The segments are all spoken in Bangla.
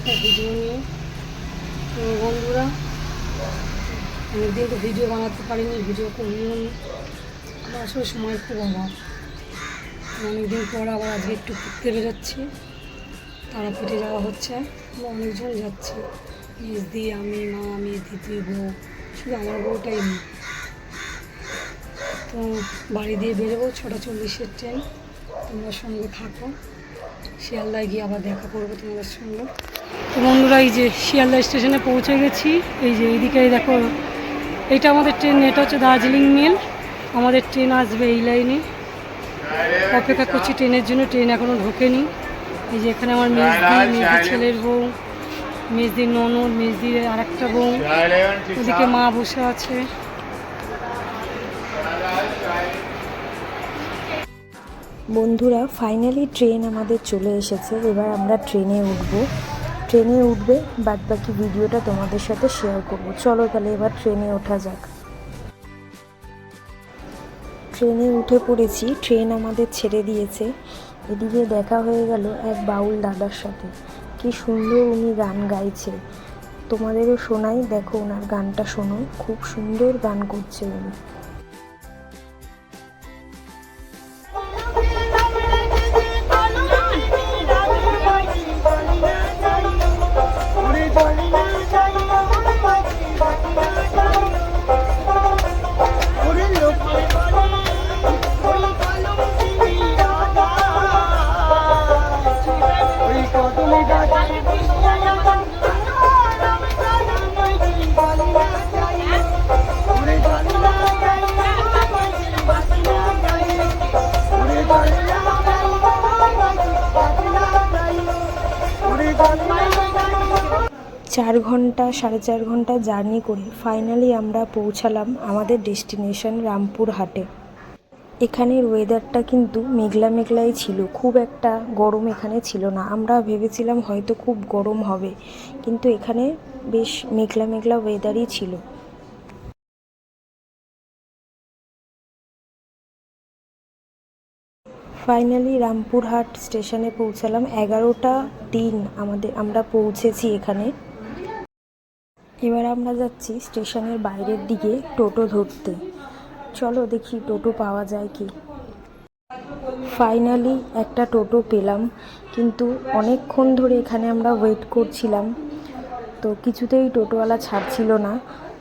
একটা ভিডিও নিয়ে। তো বন্ধুরা, অনেকদিন তো ভিডিও বানাতে পারিনি, ভিডিও করিও নি, আসলে সময়ের খুব অভাব। অনেকদিন পর আবার আজকে একটু ঘুরতে বেরোচ্ছি, তারাপীঠে যাওয়া হচ্ছে। আমরা অনেকজন যাচ্ছি, মেজদি, আমি, মা, মেজদি, দুই বউ, শুধু আমার বউটাই নেই। তো বাড়ি দিয়ে বেরোবো 6:40-এর ট্রেন। তোমরা সঙ্গে থাকো, শিয়ালদায় গিয়ে আবার দেখা করবো তোমাদের সঙ্গে। তো বন্ধুরা, এই যে শিয়ালদা স্টেশনে পৌঁছে গেছি। এই যে এইদিকে দেখো, এইটা আমাদের ট্রেন, এটা হচ্ছে দার্জিলিং মেল। আমাদের ট্রেন আসবে এই লাইনে, অপেক্ষা করছি ট্রেনের জন্য। ট্রেন এখনও ঢোকেনি। এই যে এখানে আমার মেজদির ছেলের বউ, মেজদির ননদ, মেজদির আর একটা বউ, ওদিকে মা বসে আছে। বন্ধুরা, ফাইনালি ট্রেন আমাদের চলে এসেছে। এবার আমরা ট্রেনে উঠবে বাদবাকি ভিডিওটা তোমাদের সাথে শেয়ার করব। চলো তাহলে এবার ট্রেনে ওঠা যাক। ট্রেনে উঠে পড়েছি, ট্রেন আমাদের ছেড়ে দিয়েছে। এদিকে দেখা হয়ে গেল এক বাউল দাদার সাথে। কি সুন্দর উনি গান গাইছে, তোমাদেরও শোনাই, দেখো ওনার গানটা শোনো, খুব সুন্দর গান করছে উনি। সাড়ে চার ঘন্টা জার্নি করে ফাইনালি আমরা পৌঁছালাম আমাদের ডেস্টিনেশন রামপুরহাটে। এখানের ওয়েদারটা কিন্তু মেঘলা মেঘলাই ছিল, খুব একটা গরম এখানে ছিল না। আমরা ভেবেছিলাম হয়তো খুব গরম হবে, কিন্তু এখানে বেশ মেঘলা মেঘলা ওয়েদারই ছিল। ফাইনালি রামপুরহাট স্টেশনে পৌঁছালাম। 11টা 3 আমরা পৌঁছেছি এখানে। এবার আমরা যাচ্ছি স্টেশনের বাইরের দিকে টোটো ধরতে। চলো দেখি টোটো পাওয়া যায় কি। ফাইনালি একটা টোটো পেলাম, কিন্তু অনেকক্ষণ ধরে এখানে আমরা ওয়েট করছিলাম, তো কিছুতেই টোটোওয়ালা ছাড়ছিল না।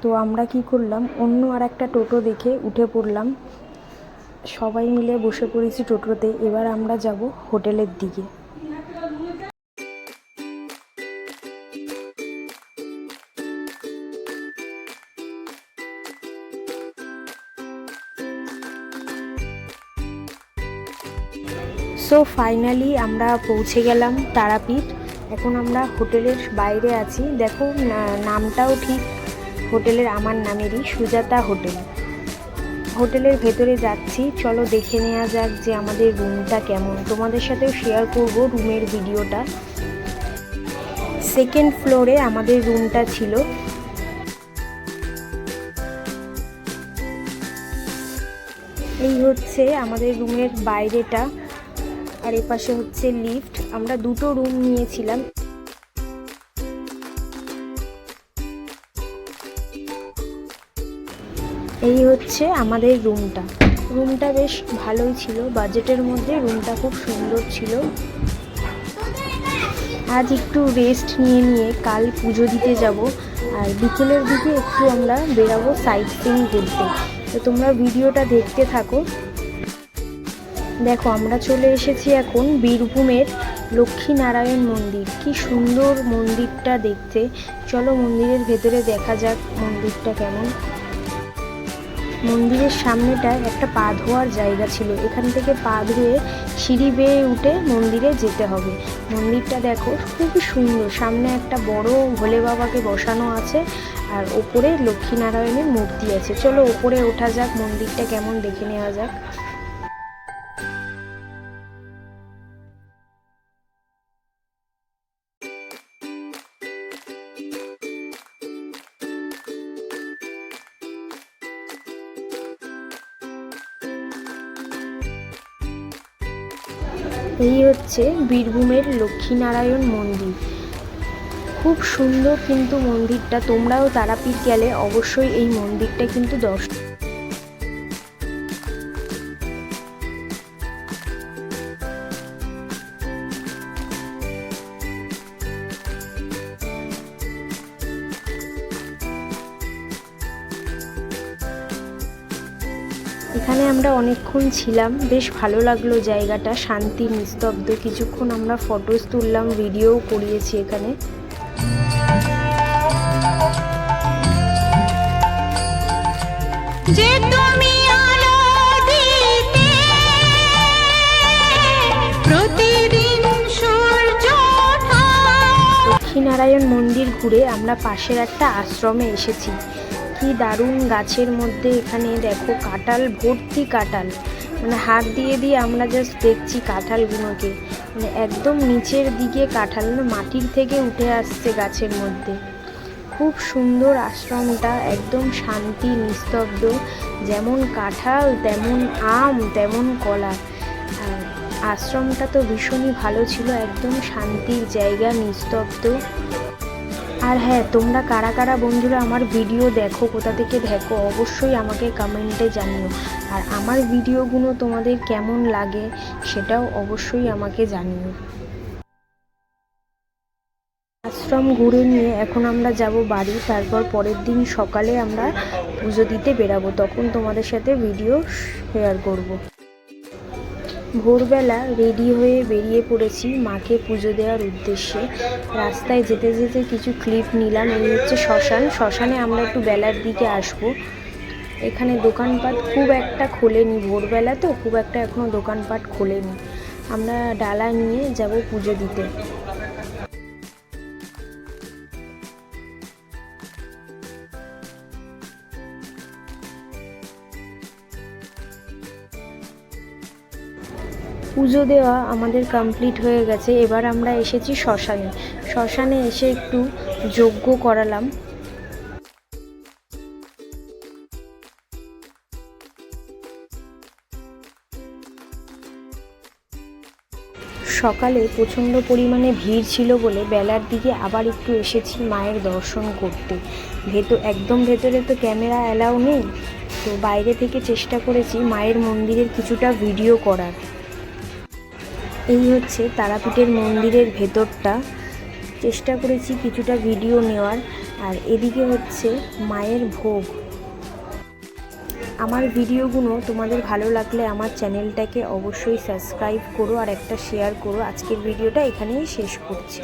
তো আমরা কি করলাম, অন্য আর একটা টোটো দেখে উঠে পড়লাম। সবাই মিলে বসে পড়েছি টোটোতে। এবার আমরা যাব হোটেলের দিকে। সো ফাইনালি আমরা পৌঁছে গেলাম তারাপীঠ। এখন আমরা হোটেলের বাইরে আছি। দেখো নামটাও ঠিক হোটেলের আমার নামেরই, সুজাতা হোটেল। হোটেলের ভেতরে যাচ্ছি, চলো দেখে নেওয়া যাক যে আমাদের রুমটা কেমন। তোমাদের সাথেও শেয়ার করব রুমের ভিডিওটা। সেকেন্ড ফ্লোরে আমাদের রুমটা ছিল। এই হচ্ছে আমাদের রুমের বাইরেটা, আর এপাশে হচ্ছে লিফট। আমরা দুটো রুম নিয়েছিলাম। এই হচ্ছে আমাদের রুমটা বেশ ভালোই ছিল, বাজেটের মধ্যে রুমটা খুব সুন্দর ছিল। আজ একটু রেস্ট নিয়ে কাল পুজো দিতে যাব, আর বিকেলের দিকে একটু আমরা বেরাবো সাইট সিইং করতে। তো তোমরা ভিডিওটা দেখতে থাকো। দেখো আমরা চলে এসেছি এখন বীরভূমের লক্ষ্মীনারায়ণ মন্দির। কি সুন্দর মন্দিরটা দেখতে। চলো মন্দিরের ভেতরে দেখা যাক মন্দিরটা কেমন। মন্দিরের সামনেটায় একটা পা ধোয়ার জায়গা ছিল, এখান থেকে পা ধুয়ে সিঁড়ি বেয়ে উঠে মন্দিরে যেতে হবে। মন্দিরটা দেখো খুবই সুন্দর, সামনে একটা বড় ভোলে বাবাকে বসানো আছে, আর ওপরে লক্ষ্মীনারায়ণের মূর্তি আছে। চলো ওপরে ওঠা যাক, মন্দিরটা কেমন দেখে নেওয়া যাক। এই হচ্ছে বীরভূমের লক্ষ্মীনারায়ণ মন্দির। খুব সুন্দর কিন্তু মন্দিরটা, তোমরাও তারাপীঠ গেলে অবশ্যই এই মন্দিরটা কিন্তু দর্শন। এখানে আমরা অনেকক্ষণ ছিলাম, বেশ ভালো লাগলো জায়গাটা, শান্তি নিস্তব্ধ। কিছুক্ষণ আমরা ফটোস তুললাম, ভিডিও করিয়েছি এখানে। যে তুমি আলো দিতে প্রতিদিন সূর্য ওঠা। লক্ষ্মীনারায়ণ মন্দির ঘুরে আমরা পাশের একটা আশ্রমে এসেছি। কি দারুণ গাছের মধ্যে, এখানে দেখো কাঁঠাল, ভর্তি কাঁঠাল, মানে হাত দিয়ে দিয়ে আমরা জাস্ট দেখছি কাঁঠালগুলোকে, মানে একদম নিচের দিকে কাঁঠাল, মানে মাটির থেকে উঠে আসছে গাছের মধ্যে। খুব সুন্দর আশ্রমটা, একদম শান্তি নিস্তব্ধ, যেমন কাঁঠাল তেমন আম তেমন কলা। আর আশ্রমটা তো ভীষণই ভালো ছিল, একদম শান্তির জায়গা, নিস্তব্ধ। আর হ্যাঁ, তোমরা কারা কারা বন্ধুরা আমার ভিডিও দেখো, কোথা থেকে দেখো অবশ্যই আমাকে কমেন্টে জানিও। আর আমার ভিডিওগুলো তোমাদের কেমন লাগে সেটাও অবশ্যই আমাকে জানিও। আশ্রম ঘুরে নিয়ে এখন আমরা যাব বাড়ি, তারপর পরের দিন সকালে আমরা পুজো দিতে বেরাবো, তখন তোমাদের সাথে ভিডিও শেয়ার করব। ভোরবেলা রেডি হয়ে বেরিয়ে পড়েছি মাকে পুজো দেওয়ার উদ্দেশ্যে। রাস্তায় যেতে যেতে কিছু ক্লিপ নিলাম। এই হচ্ছে শ্মশান, শ্মশানে আমরা একটু বেলার দিকে আসব। এখানে দোকানপাট খুব একটা খোলেনি, ভোরবেলা তো খুব একটা এখনও দোকানপাট খোলেনি। আমরা ডালা নিয়ে যাব পুজো দিতে। পুজো দেওয়া আমাদের কমপ্লিট হয়ে গেছে। এবার আমরা এসেছি শ্মশানে। শ্মশানে এসে একটু যজ্ঞ করালাম। সকালে প্রচণ্ড পরিমাণে ভিড় ছিল বলে বেলার দিকে আবার একটু এসেছি মায়ের দর্শন করতে। একদম ভেতরে তো ক্যামেরা অ্যালাউ নেই, তো বাইরে থেকে চেষ্টা করেছি মায়ের মন্দিরের কিছুটা ভিডিও করার। এই হচ্ছে তারাপীঠের মন্দিরের ভেতরটা, চেষ্টা করেছি কিছুটা ভিডিও নেওয়ার। আর এদিকে হচ্ছে মায়ের ভোগ। আমার ভিডিওগুলো তোমাদের ভালো লাগলে আমার চ্যানেলটাকে অবশ্যই সাবস্ক্রাইব করো আর একটা শেয়ার করো। আজকের ভিডিওটা এখানেই শেষ করছি।